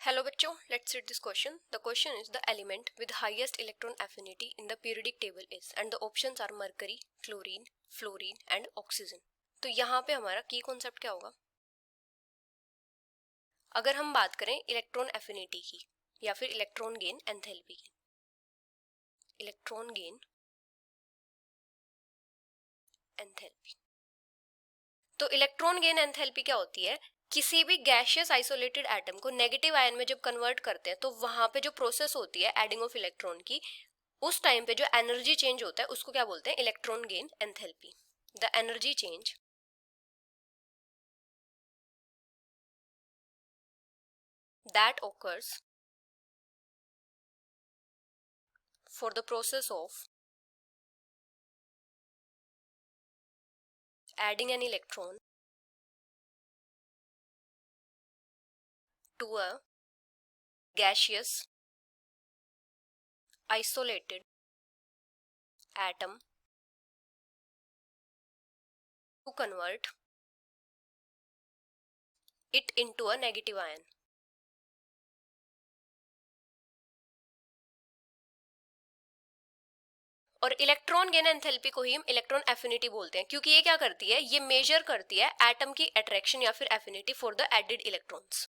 Hello बच्चों, let's read this question. The question is the element with highest electron affinity in the periodic table is and the options are mercury, chlorine, fluorine and oxygen. तो यहाँ पे हमारा की concept क्या होगा? अगर हम बात करें इलेक्ट्रॉन एफिनिटी की या फिर इलेक्ट्रॉन गेन एंथैल्पी की, इलेक्ट्रॉन गेन एंथैल्पी, तो इलेक्ट्रॉन गेन एंथैल्पी क्या होती है? किसी भी गैशियस आइसोलेटेड एटम को नेगेटिव आयन में जब कन्वर्ट करते हैं तो वहां पे जो प्रोसेस होती है एडिंग ऑफ इलेक्ट्रॉन की, उस टाइम पे जो एनर्जी चेंज होता है उसको क्या बोलते हैं? Electron gain enthalpy. The energy change that occurs for the process of adding an electron to a gaseous isolated atom to convert it into a negative ion. और इलेक्ट्रॉन गेन एंथैल्पी को ही हम electron affinity बोलते हैं, क्योंकि ये क्या करती है? ये मेजर करती है एटम की अट्रैक्शन या फिर affinity for the added electrons.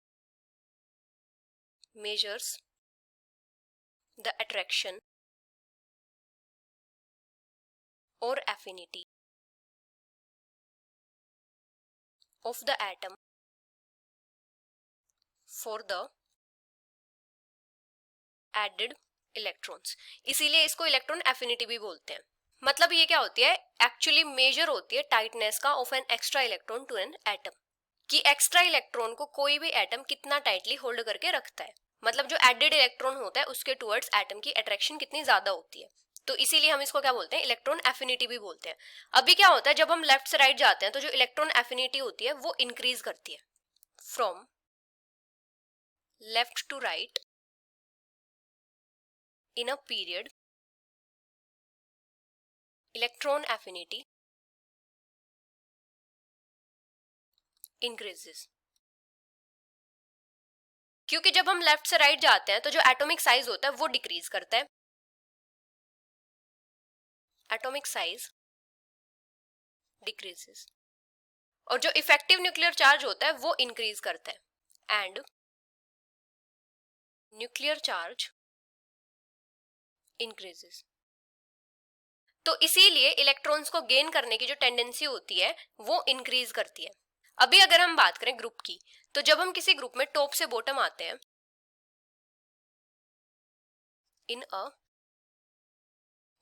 Measures the attraction और affinity of the atom for the added electrons. इसीलिए इसको इलेक्ट्रॉन एफिनिटी भी बोलते हैं. मतलब ये क्या होती है? एक्चुअली मेजर होती है टाइटनेस का of an extra electron to an atom, कि एक्स्ट्रा इलेक्ट्रॉन को कोई भी एटम कितना टाइटली होल्ड करके रखता है. मतलब जो एडेड इलेक्ट्रॉन होता है उसके टुवर्ड्स एटम की अट्रैक्शन कितनी ज्यादा होती है. तो इसीलिए हम इसको क्या बोलते हैं? इलेक्ट्रॉन एफिनिटी भी बोलते हैं. अभी क्या होता है, जब हम लेफ्ट से राइट जाते हैं तो जो इलेक्ट्रॉन एफिनिटी होती है वो इंक्रीज करती है. From left to right in a period, electron affinity increases. क्योंकि जब हम लेफ्ट से राइट जाते हैं तो जो एटॉमिक साइज होता है वो डिक्रीज करता है. एटॉमिक साइज डिक्रीजेस और जो इफेक्टिव न्यूक्लियर चार्ज होता है वो इंक्रीज करता है. And nuclear charge increases. तो इसीलिए इलेक्ट्रॉन्स को गेन करने की जो टेंडेंसी होती है वो इंक्रीज करती है. अभी अगर हम बात करें ग्रुप की, तो जब हम किसी ग्रुप में टॉप से बॉटम आते हैं इन अ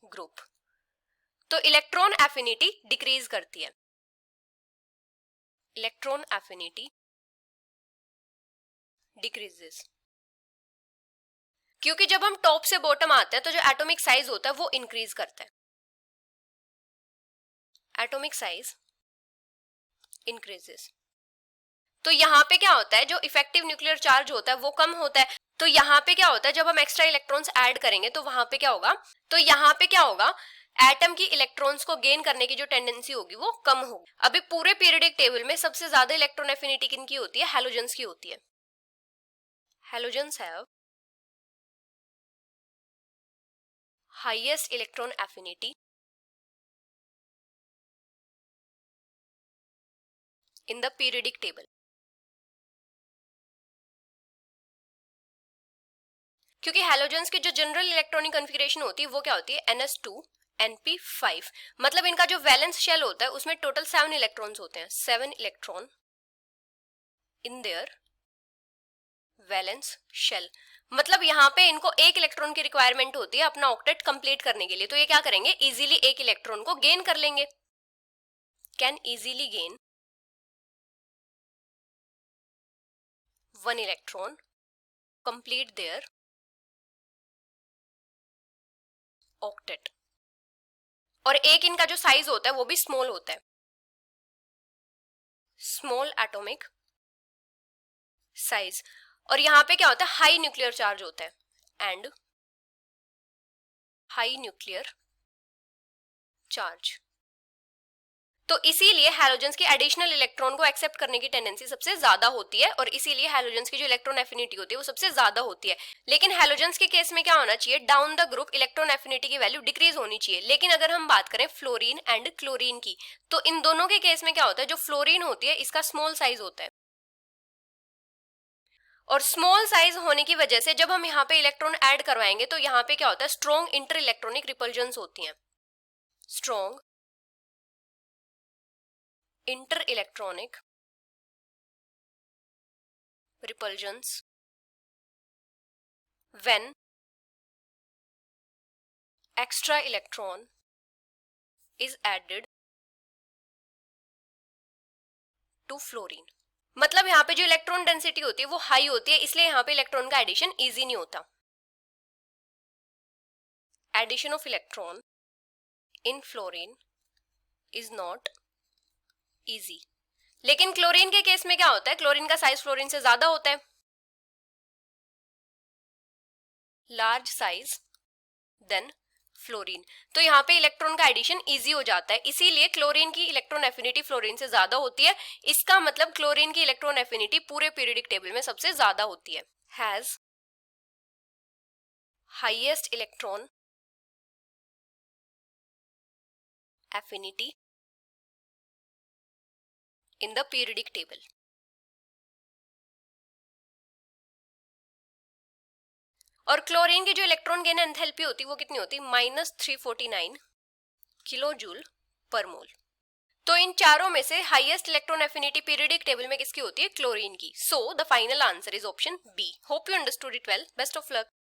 ग्रुप, तो इलेक्ट्रॉन एफिनिटी डिक्रीज करती है. इलेक्ट्रॉन एफिनिटी डिक्रीजेस, क्योंकि जब हम टॉप से बॉटम आते हैं तो जो एटॉमिक साइज होता है वो इंक्रीज करता है. Atomic size increases. तो यहाँ पे क्या होता है? जो इफेक्टिव न्यूक्लियर चार्ज होता है वो कम होता है. तो यहाँ पे क्या होता है? जब हम एक्स्ट्रा इलेक्ट्रॉन्स ऐड करेंगे तो वहां पे क्या होगा? तो यहाँ पे क्या होगा? एटम की इलेक्ट्रॉन्स को गेन करने की जो टेंडेंसी होगी वो कम होगी. अभी पूरे पीरियडिक टेबल में सबसे ज्यादा इलेक्ट्रॉन एफिनिटी किनकी होती है? हैलोजेंस की होती है. Halogens have highest electron affinity in the periodic table. क्योंकि हैलोजेंस की जो जनरल इलेक्ट्रॉनिक कॉन्फ़िगरेशन होती है वो क्या होती है? NS2 NP5. मतलब इनका जो वैलेंस शेल होता है उसमें टोटल 7 इलेक्ट्रॉन्स होते हैं. 7 electron in their valence shell. मतलब यहाँ पे इनको एक इलेक्ट्रॉन की रिक्वायरमेंट होती है अपना ऑक्टेट कंप्लीट करने के लिए. तो ये क्या करेंगे? इजीली एक इलेक्ट्रॉन को गेन कर लेंगे. Can easily gain 1 electron, complete their octet. और एक इनका जो साइज होता है वो भी स्मॉल होता है. Small atomic size. और यहाँ पे क्या होता है? हाई न्यूक्लियर चार्ज होता है. And high nuclear charge. तो इसीलिए हैलोजेंस की एडिशनल इलेक्ट्रॉन को एक्सेप्ट करने की टेंडेंसी सबसे ज्यादा होती है और इसीलिए हैलोजेंस की जो इलेक्ट्रॉन एफिनिटी होती है वो सबसे ज्यादा होती है। लेकिन हैलोजेंस के केस में क्या होना चाहिए, down the group electron affinity की वैल्यू डिक्रीज होनी चाहिए। लेकिन अगर हम बात करें फ्लोरीन एंड क्लोरीन की, तो इन दोनों के केस में क्या होता है, जो फ्लोरीन होती है इसका स्मॉल साइज होता है और स्मॉल साइज होने की वजह से जब हम यहाँ पे इलेक्ट्रॉन ऐड करवाएंगे तो यहाँ पे क्या होता है, स्ट्रॉन्ग इंटर इलेक्ट्रॉनिक रिपल्जन्स होती हैं। Strong inter electronic repulsions when extra electron is added to fluorine। मतलब यहाँ पे जो इलेक्ट्रॉन डेंसिटी होती है वो हाई होती है, इसलिए यहाँ पे इलेक्ट्रॉन का एडिशन इजी नहीं होता। Addition of electron in fluorine is not easy. लेकिन क्लोरीन के केस में क्या होता है, क्लोरीन का साइज फ्लोरीन से ज्यादा होता है, लार्ज साइज देन फ्लोरीन। तो यहाँ पे इलेक्ट्रॉन का एडिशन इजी हो जाता है, इसीलिए क्लोरीन की इलेक्ट्रॉन एफिनिटी फ्लोरीन से ज्यादा होती है। इसका मतलब क्लोरीन की इलेक्ट्रॉन एफिनिटी पूरे पीरियोडिक टेबल में सबसे ज्यादा होती है। Has highest electron affinity in the periodic table. और क्लोरीन की जो इलेक्ट्रॉन गेन एंथैल्पी होती है वो कितनी होती है, -349 किलो जूल पर मोल। तो इन चारों में से highest electron affinity periodic table में किसकी होती है, क्लोरीन की। So the final answer is option B. Hope you understood it well. Best of luck.